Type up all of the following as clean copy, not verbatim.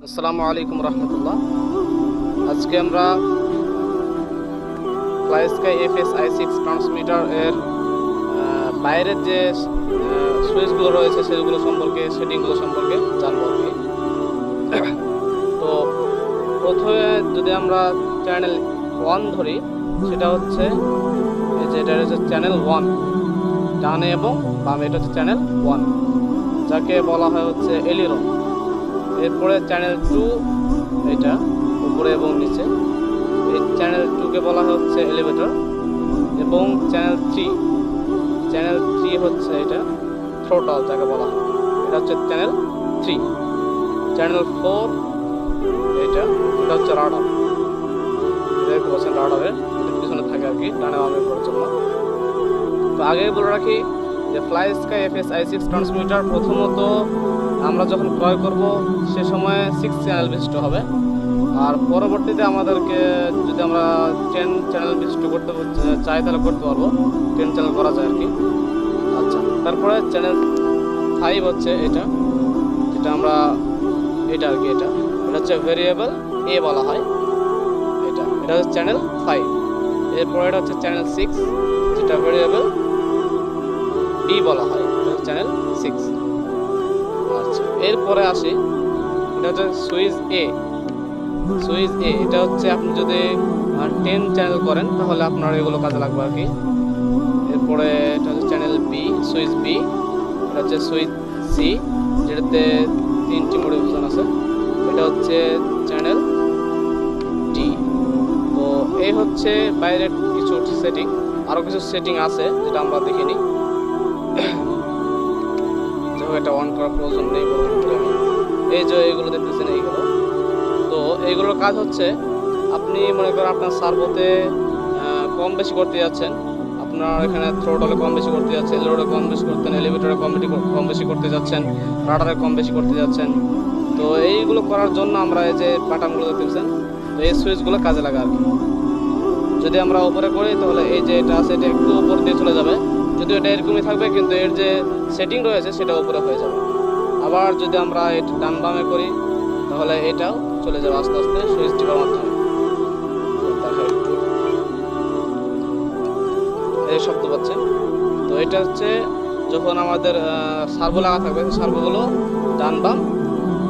আসসালামু আলাইকুম রহমতুল্লাহ। আজকে আমরা ফ্লাই স্কাই FS-i6 ট্রান্সমিটার এর বাইরের যে সুইচগুলো রয়েছে সেগুলো সম্পর্কে, সেটিংগুলো সম্পর্কে জানবো আর কি। তো প্রথমে যদি আমরা চ্যানেল 1 ধরি, সেটা হচ্ছে এই যে এটা হচ্ছে চ্যানেল 1, ডানে এবং বামে এটা হচ্ছে চ্যানেল 1, যাকে বলা হয় হচ্ছে এলিরন। এরপরে চ্যানেল 2, এটা উপরে এবং নিচে, এই চ্যানেল 2কে বলা হচ্ছে এলিভেটর। এবং চ্যানেল 3 হচ্ছে এটা থ্রোটল, যাকে বলা হয়, এটা হচ্ছে চ্যানেল 3। চ্যানেল 4 এটা হচ্ছে রাডার, দেখতে পাচ্ছেন রাডারের পিছনে থাকে আর কি, ডানে বামে করার জন্য। তো আগে বলে রাখি যে ফ্লাই স্কাই FS-i6 ট্রান্সমিটার প্রথমত আমরা যখন ক্রয় করব সে সময় 6 চ্যানেল বিশিষ্ট হবে, আর পরবর্তীতে আমাদেরকে যদি আমরা 10 চ্যানেল বিশিষ্ট করতে চাই তাহলে করতে পারবো, 10 চ্যানেল করা যায় আর কি। আচ্ছা, তারপরে চ্যানেল 5 হচ্ছে এটা, যেটা আমরা এটা আর কি, এটা হচ্ছে ভেরিয়েবল এ বলা হয়, এটা হচ্ছে চ্যানেল 5। এরপরে এটা হচ্ছে চ্যানেল 6, যেটা ভেরিয়েবল বি বলা হয়, এটা হচ্ছে চ্যানেল 6। আচ্ছা, এরপরে আসি, এটা হচ্ছে সুইচ এ। এটা হচ্ছে আপনি যদি 10 চ্যানেল করেন তাহলে আপনার এগুলো কাজে লাগবে আর কি। এরপরে এটা হচ্ছে চ্যানেল বি, সুইচ বি। এটা হচ্ছে সুইচ সি, যেটাতে 3টি মডিফিকেশন আছে। এটা হচ্ছে চ্যানেল ডি। তো এই হচ্ছে বাইরের কিছু সেটিং, আরও কিছু সেটিং আছে যেটা আমরা দেখিনি, যেহেতু এটা অন করার প্রয়োজন নেই। এই যে এইগুলো দেখতেছেন, এইগুলো, তো এইগুলোর কাজ হচ্ছে, আপনি মনে করেন আপনার সার্ভোতে কম বেশি করতে যাচ্ছেন, আপনার এখানে থ্রোটলে কম বেশি করতে যাচ্ছেন, লোডে কম বেশি করতেন, এলিভেটরে কম বেশি করতে যাচ্ছেন, রাডারে কম বেশি করতে যাচ্ছেন। তো এইগুলো করার জন্য আমরা এই যে বাটনগুলো দেখতেছেন, তো এই সুইচগুলো কাজে লাগে আর কি। যদি আমরা উপরে করি তাহলে এই যে এটা আছে, এটা একটু উপর দিয়ে চলে যাবে, যদিও এটা এরকমই থাকবে, কিন্তু এর যে সেটিং রয়েছে সেটা উপরে হয়ে যাবে। আবার যদি আমরা এটা ডান বামে করি তাহলে এটাও চলে যাবে আস্তে আস্তে সুইচ টিপার মাধ্যমে। এই শব্দ পাচ্ছেন, তো এটা হচ্ছে যখন আমাদের সার্ভো লাগা থাকবে, সার্ভোগুলো ডান বাম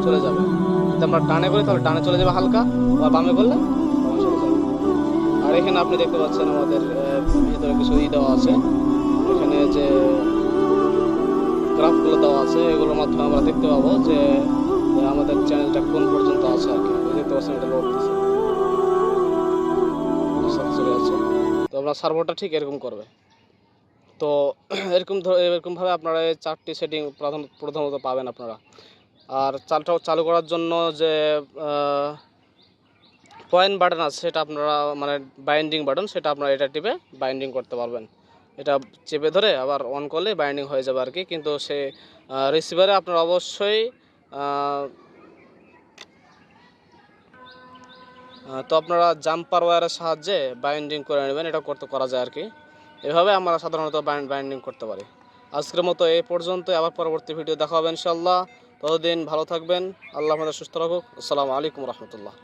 চলে যাবে। যদি আমরা ডানে করি তাহলে ডানে চলে যাবে হালকা, আর বামে করলে বামে চলে যাবে। আর এখানে আপনি দেখতে পাচ্ছেন আমাদের ভিতরে কিছু দেওয়া আছে, এখানে যে গ্রাফগুলো দেওয়া আছে, এগুলোর মাধ্যমে আমরা দেখতে পাবো যে আমাদের চ্যানেলটা কোন পর্যন্ত আছে আর কি। দেখতে পাচ্ছেন এটা লোড দিচ্ছে, চলে আছে। তো আমরা সার্ভোটা ঠিক এরকম করবে। তো এরকমভাবে আপনারা এই 4টি সেটিং প্রথমত পাবেন আপনারা। আর চালটাও চালু করার জন্য যে পয়েন্ট বাটন আছে, সেটা আপনারা মানে বাইন্ডিং বাটন, সেটা আপনারা এটা টিপে বাইন্ডিং করতে পারবেন। এটা চেপে ধরে আবার অন করলে বাইন্ডিং হয়ে যাবে আর কি। কিন্তু সে রিসিভারে আপনারা অবশ্যই তো আপনারা জাম্পার ওয়্যারের সাহায্যে বাইন্ডিং করে নেবেন, এটা করা যায় আর কি। এভাবে আমরা সাধারণত বাইন্ডিং করতে পারি। আজকের মতো এই পর্যন্ত, আবার পরবর্তী ভিডিও দেখা হবে ইনশাআল্লাহ। ততদিন ভালো থাকবেন, আল্লাহ আমাদের সুস্থ রাখুক। আসসালামু আলাইকুম রহমতুল্লাহ।